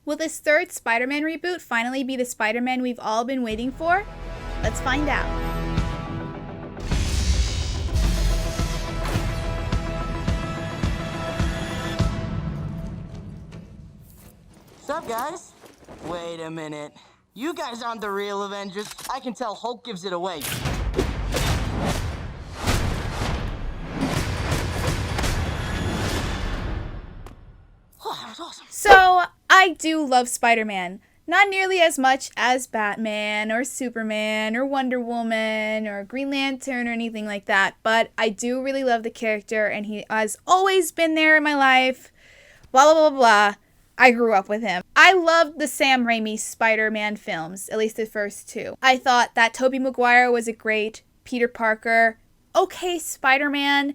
Will this third Spider-Man reboot finally be the Spider-Man we've all been waiting for? Let's find out. What's up, guys? Wait a minute. You guys aren't the real Avengers. I can tell Hulk gives it away. Oh, that was awesome. So, I do love Spider-Man. Not nearly as much as Batman or Superman or Wonder Woman or Green Lantern or anything like that, but I do really love the character and he has always been there in my life. Blah, blah, blah, blah. I grew up with him. I loved the Sam Raimi Spider-Man films, at least the first two. I thought that Tobey Maguire was a great Peter Parker, okay Spider-Man,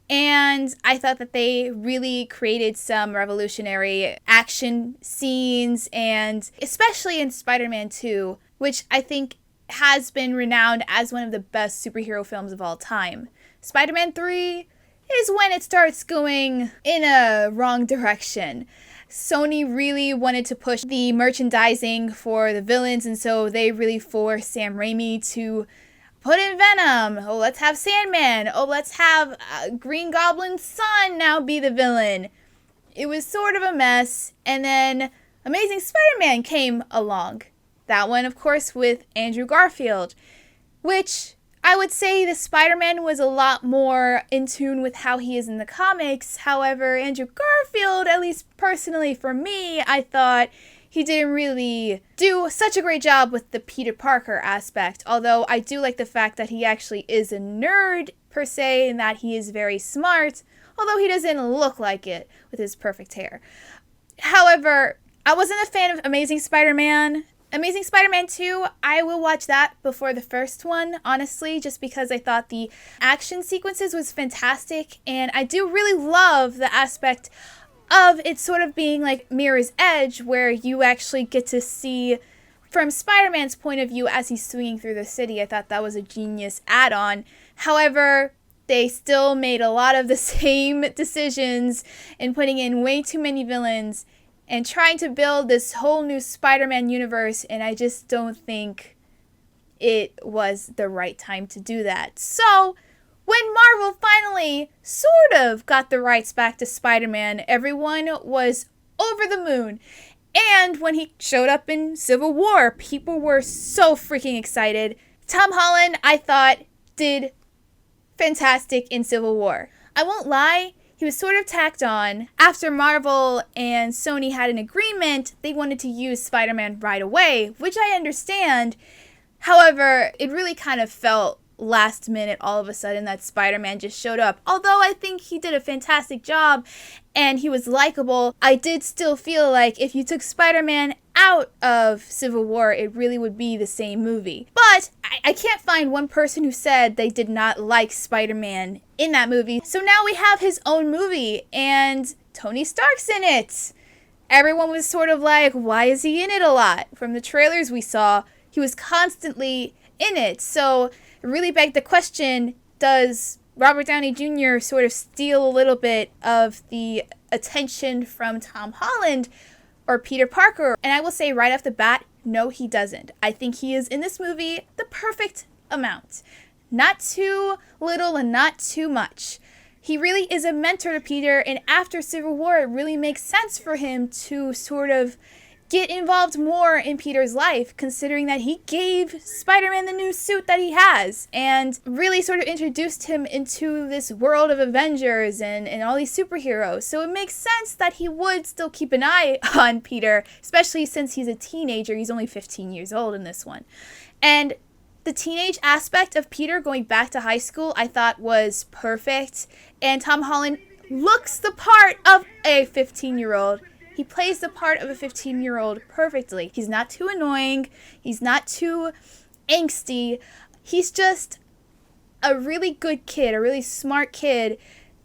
and I thought that they really created some revolutionary action scenes, and especially in Spider-Man 2, which I think has been renowned as one of the best superhero films of all time. Spider-Man 3 is when it starts going in a wrong direction. Sony really wanted to push the merchandising for the villains, and so they really forced Sam Raimi to put in Venom. Oh, let's have Sandman. Oh, let's have Green Goblin's son now be the villain. It was sort of a mess, and then Amazing Spider-Man came along. That one, of course, with Andrew Garfield, which I would say the Spider-Man was a lot more in tune with how he is in the comics. However, Andrew Garfield, at least personally for me, I thought he didn't really do such a great job with the Peter Parker aspect. Although I do like the fact that he actually is a nerd, per se, and that he is very smart. Although he doesn't look like it with his perfect hair. However, I wasn't a fan of Amazing Spider-Man. Amazing Spider-Man 2, I will watch that before the first one, honestly, just because I thought the action sequences was fantastic, and I do really love the aspect of it sort of being like Mirror's Edge, where you actually get to see from Spider-Man's point of view as he's swinging through the city. I thought that was a genius add-on. However, they still made a lot of the same decisions in putting in way too many villains and trying to build this whole new Spider-Man universe, and I just don't think it was the right time to do that. So, when Marvel finally sort of got the rights back to Spider-Man, everyone was over the moon. And when he showed up in Civil War, people were so freaking excited. Tom Holland, I thought, did fantastic in Civil War. I won't lie, he was sort of tacked on. After Marvel and Sony had an agreement, they wanted to use Spider-Man right away, which I understand. However, it really kind of felt last minute all of a sudden that Spider-Man just showed up. Although I think he did a fantastic job and he was likable, I did still feel like if you took Spider-Man out of Civil War, it really would be the same movie. But I can't find one person who said they did not like Spider-Man in that movie. So now we have his own movie and Tony Stark's in it. Everyone was sort of like, why is he in it a lot? From the trailers we saw, he was constantly in it. So it really begged the question, does Robert Downey Jr. sort of steal a little bit of the attention from Tom Holland or Peter Parker? And I will say right off the bat, no, he doesn't. I think he is in this movie the perfect amount. Not too little and not too much. He really is a mentor to Peter, and after Civil War, it really makes sense for him to sort of get involved more in Peter's life, considering that he gave Spider-Man the new suit that he has, and really sort of introduced him into this world of Avengers and all these superheroes. So it makes sense that he would still keep an eye on Peter, especially since he's a teenager. He's only 15 years old in this one. And the teenage aspect of Peter going back to high school, I thought was perfect. And Tom Holland looks the part of a 15-year-old. He plays the part of a 15-year-old perfectly. He's not too annoying. He's not too angsty. He's just a really good kid, a really smart kid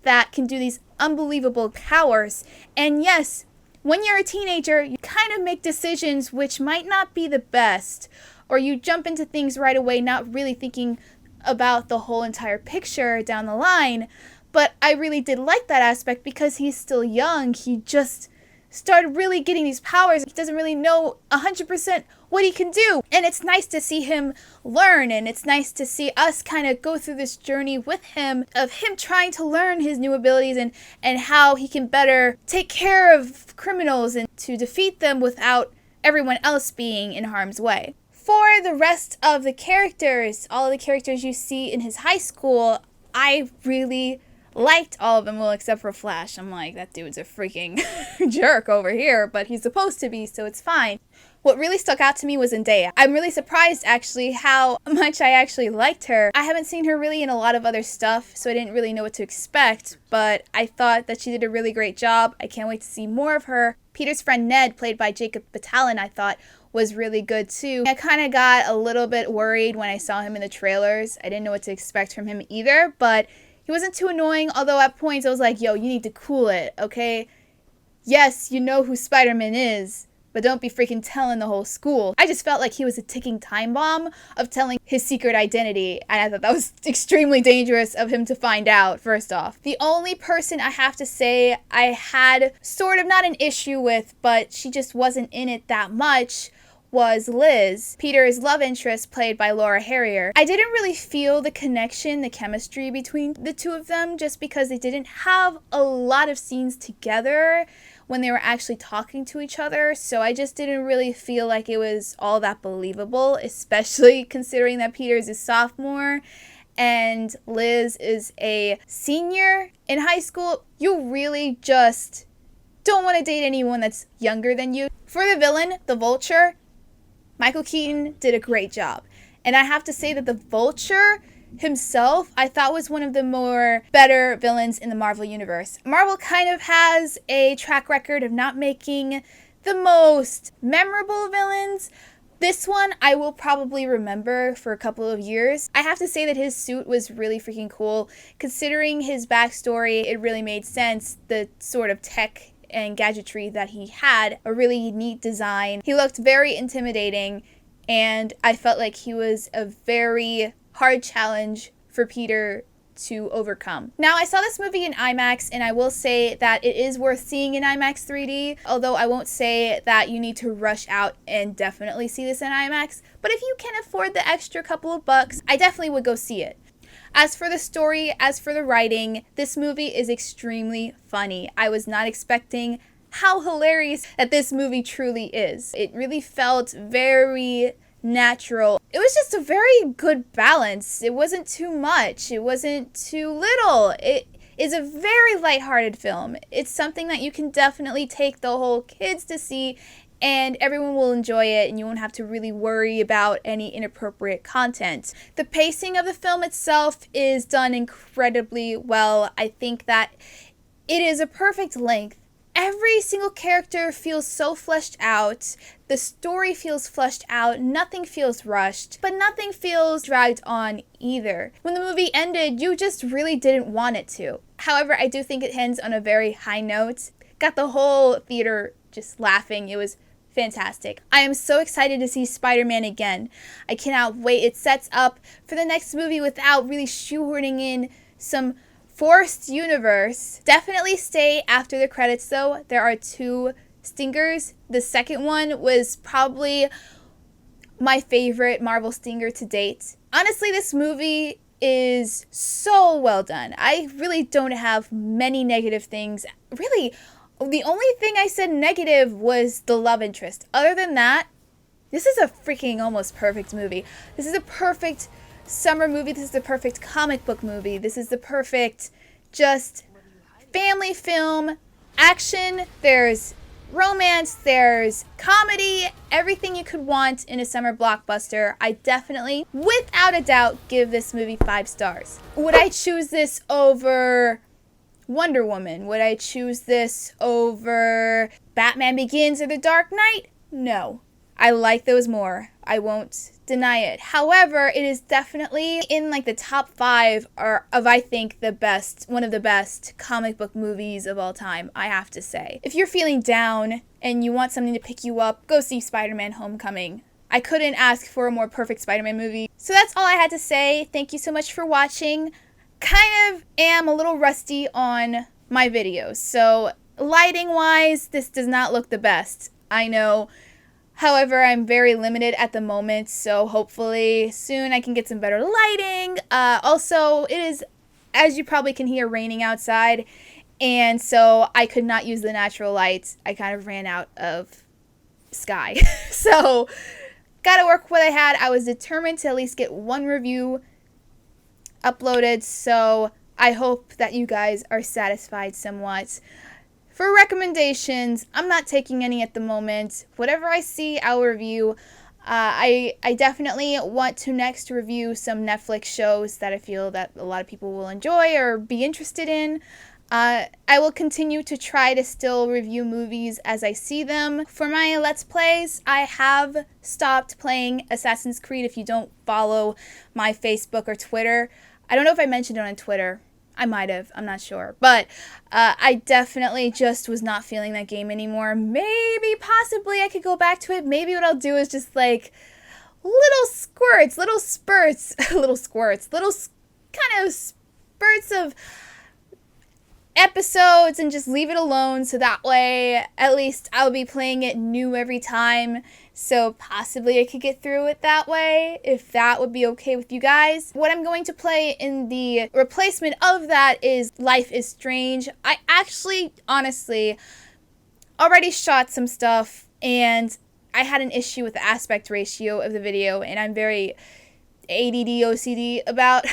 that can do these unbelievable powers. And yes, when you're a teenager, you kind of make decisions which might not be the best, or you jump into things right away, not really thinking about the whole entire picture down the line. But I really did like that aspect because he's still young. He just started really getting these powers. He doesn't really know 100% what he can do. And it's nice to see him learn, and it's nice to see us kind of go through this journey with him of him trying to learn his new abilities and how he can better take care of criminals and to defeat them without everyone else being in harm's way. For the rest of the characters, all of the characters you see in his high school, I really liked all of them, well, except for Flash. I'm like, that dude's a freaking jerk over here, but he's supposed to be, so it's fine. What really stuck out to me was Zendaya. I'm really surprised, actually, how much I actually liked her. I haven't seen her really in a lot of other stuff, so I didn't really know what to expect, but I thought that she did a really great job. I can't wait to see more of her. Peter's friend Ned, played by Jacob Batalon, I thought was really good too. I kind of got a little bit worried when I saw him in the trailers. I didn't know what to expect from him either, but he wasn't too annoying, although at points I was like, yo, you need to cool it, okay? Yes, you know who Spider-Man is, but don't be freaking telling the whole school. I just felt like he was a ticking time bomb of telling his secret identity, and I thought that was extremely dangerous of him to find out, first off. The only person I have to say I had sort of not an issue with, but she just wasn't in it that much, was Liz, Peter's love interest, played by Harrier. I didn't really feel the connection, the chemistry between the two of them, just because they didn't have a lot of scenes together when they were actually talking to each other, so I just didn't really feel like it was all that believable, especially considering that Peter's a sophomore and Liz is a senior in high school. You really just don't want to date anyone that's younger than you. For the villain, the Vulture, Michael Keaton did a great job. And I have to say that the Vulture himself, I thought, was one of the more better villains in the Marvel Universe. Marvel kind of has a track record of not making the most memorable villains. This one I will probably remember for a couple of years. I have to say that his suit was really freaking cool. Considering his backstory, it really made sense. The sort of tech and gadgetry that he had, a really neat design. He looked very intimidating, and I felt like he was a very hard challenge for Peter to overcome. Now, I saw this movie in IMAX, and I will say that it is worth seeing in IMAX 3D, although I won't say that you need to rush out and definitely see this in IMAX, but if you can afford the extra couple of bucks, I definitely would go see it. As for the story, as for the writing, this movie is extremely funny. I was not expecting how hilarious that this movie truly is. It really felt very natural. It was just a very good balance. It wasn't too much. It wasn't too little. It is a very lighthearted film. It's something that you can definitely take the whole kids to see, and everyone will enjoy it, and you won't have to really worry about any inappropriate content. The pacing of the film itself is done incredibly well. I think that it is a perfect length. Every single character feels so fleshed out. The story feels fleshed out. Nothing feels rushed, but nothing feels dragged on either. When the movie ended, you just really didn't want it to. However, I do think it ends on a very high note. Got the whole theater just laughing. It was fantastic. I am so excited to see Spider-Man again. I cannot wait. It sets up for the next movie without really shoehorning in some forced universe. Definitely stay after the credits though. There are 2 stingers. The second one was probably my favorite Marvel stinger to date. Honestly, this movie is so well done. I really don't have many negative things. Really, the only thing I said negative was the love interest. Other than that, this is a freaking almost perfect movie. This is a perfect summer movie. This is the perfect comic book movie. This is the perfect just family film, action. There's romance, there's comedy, everything you could want in a summer blockbuster. I definitely, without a doubt, give this movie 5 stars. Would I choose this over Wonder Woman? Would I choose this over Batman Begins or The Dark Knight? No. I like those more. I won't deny it. However, it is definitely in like the top 5 of I think the best, one of the best comic book movies of all time, I have to say. If you're feeling down and you want something to pick you up, go see Spider-Man Homecoming. I couldn't ask for a more perfect Spider-Man movie. So that's all I had to say. Thank you so much for watching. Kind of am a little rusty on my videos, so lighting wise, this does not look the best. I know. However, I'm very limited at the moment, so hopefully soon I can get some better lighting. Also, it is, as you probably can hear, raining outside, and so I could not use the natural lights. I kind of ran out of sky. So, gotta work with what I had. I was determined to at least get one review uploaded, so I hope that you guys are satisfied somewhat. For recommendations, I'm not taking any at the moment. Whatever I see, I'll review. I definitely want to next review some Netflix shows that I feel that a lot of people will enjoy or be interested in. I will continue to try to still review movies as I see them. For my Let's Plays, I have stopped playing Assassin's Creed. If you don't follow my Facebook or Twitter, I don't know if I mentioned it on Twitter. I might have, I'm not sure. But I definitely just was not feeling that game anymore. Maybe, possibly, I could go back to it. Maybe what I'll do is just like little squirts, little spurts, little squirts, little kind of spurts of episodes and just leave it alone. So that way, at least I'll be playing it new every time. So possibly I could get through it that way, if that would be okay with you guys. What I'm going to play in the replacement of that is Life is Strange. I actually, honestly, already shot some stuff, and I had an issue with the aspect ratio of the video, and I'm very ADD OCD about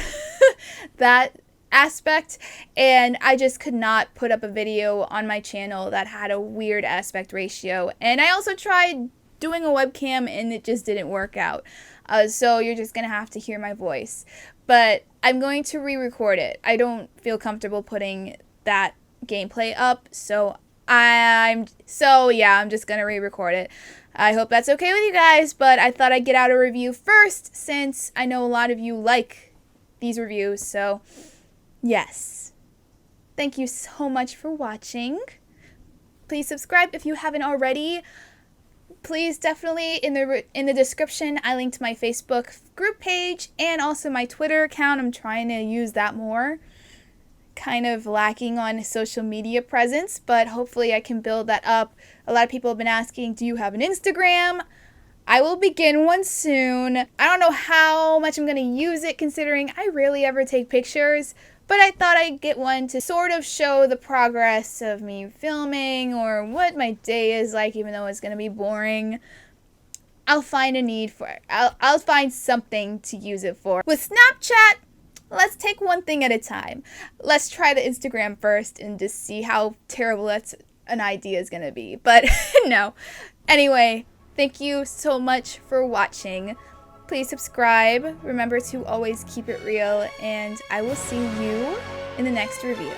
that aspect, and I just could not put up a video on my channel that had a weird aspect ratio. And I also tried doing a webcam and it just didn't work out. So you're just gonna have to hear my voice. But I'm going to re-record it. I don't feel comfortable putting that gameplay up, so I'm just gonna re-record it. I hope that's okay with you guys, but I thought I'd get out a review first since I know a lot of you like these reviews, so yes. Thank you so much for watching. Please subscribe if you haven't already. Please definitely, in the description, I linked my Facebook group page and also my Twitter account. I'm trying to use that more. Kind of lacking on social media presence, but hopefully I can build that up. A lot of people have been asking, do you have an Instagram? I will begin one soon. I don't know how much I'm going to use it considering I rarely ever take pictures, but I thought I'd get one to sort of show the progress of me filming or what my day is like, even though it's going to be boring. I'll find a need for it. I'll find something to use it for. With Snapchat, let's take one thing at a time. Let's try the Instagram first and just see how terrible that's an idea is going to be. But no. Anyway, thank you so much for watching. Please subscribe. Remember to always keep it real, and I will see you in the next review.